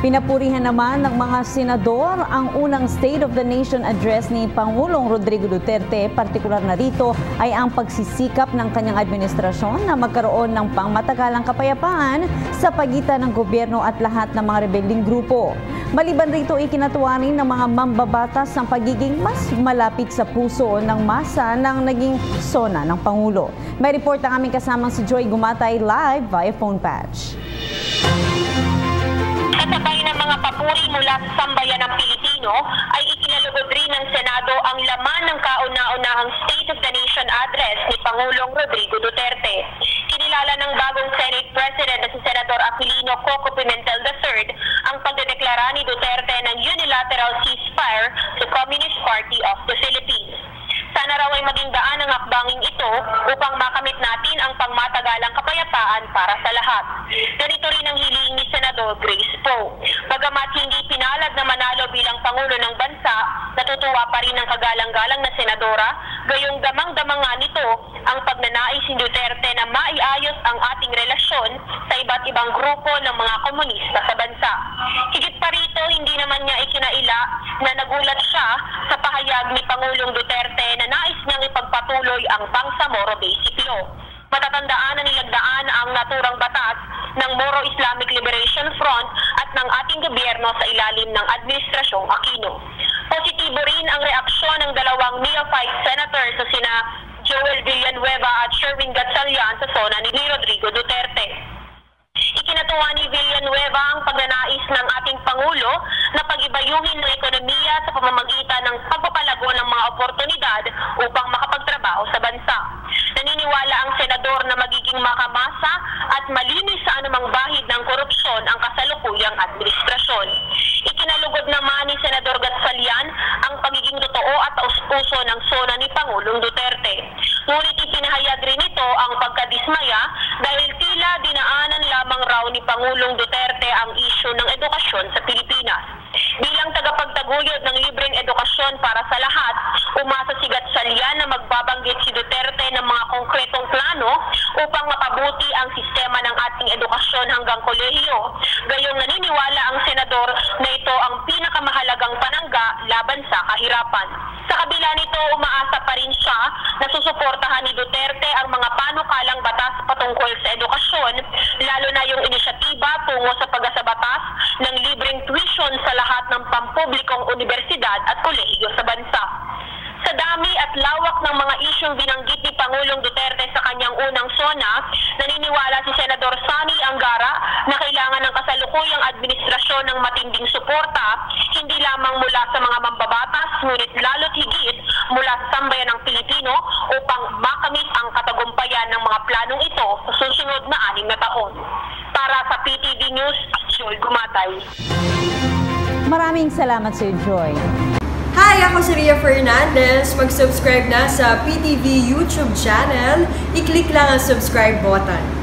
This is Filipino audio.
Pinapurihan naman ng mga senador ang unang State of the Nation address ni Pangulong Rodrigo Duterte. Partikular na rito ay ang pagsisikap ng kanyang administrasyon na magkaroon ng pangmatagalang kapayapaan sa pagitan ng gobyerno at lahat ng mga rebelding grupo. Maliban rito, ikinatuwa rin ng mga mambabatas ang pagiging mas malapit sa puso ng masa ng naging SONA ng Pangulo. May report ang aming kasamang si Joy Gumatay live via phone patch. Kasabay ng mga papuri mula sa sambayan ng Pilipino ay ikinalugod rin ng Senado ang laman ng kauna-unahang State of the Nation address ni Pangulong Rodrigo Duterte. Kinilala ng bagong Senate President na si Senator Aquilino Coco Pimentel III ang pagdedeklara ni Duterte ng unilateral ceasefire sa Communist Party of the Philippines. Sana raw ay maging daan ang hakbanging ito upang makamit natin ang pangmatagalang kapayapaan para sa lahat. Ganito rin ang hiling ni Senador Grace Poe. Bagamat hindi pinalad na manalo bilang Pangulo ng Bansa, natutuwa pa rin ang kagalang-galang na senadora, gayong damang-damang nga nito ang pagnanais ni Duterte na maiayos ang ating relasyon sa iba't ibang grupo ng mga komunista sa bansa. Higit pa rito, hindi naman niya ikinaila na nagulat siya sa pahayag ni Pangulong Duterte na nais niyang ipagpatuloy ang Bangsamoro Basic Law. Matatandaan na nilagdaan ang naturang batas ng Moro Islamic Liberation Front at ng ating gobyerno sa ilalim ng Administrasyong Aquino. Positibo rin ang reaksyon ng dalawang neophyte senators sa sina Joel Villanueva at Sherwin Gatchalian sa SONA ni Rodrigo Duterte. Ikinatuwa ni Villanueva ang pagnanais ng ating Pangulo na pag-ibayuhin ng ekonomiya sa pamamagitan ng pagpapalago ng mga oportunidad upang makapagtrabaho sa bansa. Naniniwala ang senador na magiging makamasa at malinis sa anumang bahid ng korupsyon ang kasalukuyang administrasyon. Ikinalugod naman ni Senador Gatchalian ang pagiging totoo at taus-puso ng SONA ni Pangulong Duterte. Ngunit ipinahayag rin ito ang pagkadismaya dahil tila dinaanan lamang raw ni Pangulong Duterte ang isyu ng edukasyon sa Pilipinas. Bilang tagapagtaguyod ng libreng edukasyon para sa lahat, umasa si Gatchalian na magbabanggit si Duterte ng mga konkretong plano upang mapabuti ang sistema ng ating edukasyon hanggang kolehiyo. Gayong naniniwala ang senador na ito ang pinakamahalagang panangga laban sa kahirapan. Sa kabila nito, umaasa pa rin siya na susuportahan ni Duterte ang mga panukalang batas patungkol sa edukasyon, lalo na yung inisyatiba tungo sa pagsabatas ng libreng tuition sa lahat ng pampublikong universidad at kolehiyo sa bansa. Sa dami at lawak ng mga isyong binanggit ni Pangulong Duterte sa kanyang unang SONA, naniniwala si Senador Sani Angara na kailangan ng kasalukuyang administrasyon ng matinding suporta, hindi lamang mula sa mga mambabatas, ngunit lalo't higit mula sa sambayan ng Pilipino upang makamit ang katagumpayan ng mga planong ito sa susunod na 6 na taon. Para sa PTV News, Joy Gumatay. Maraming salamat sa iyo, Joy. Hi! Ako si Ria Fernandez. Mag-subscribe na sa PTV YouTube channel. I-click lang ang subscribe button.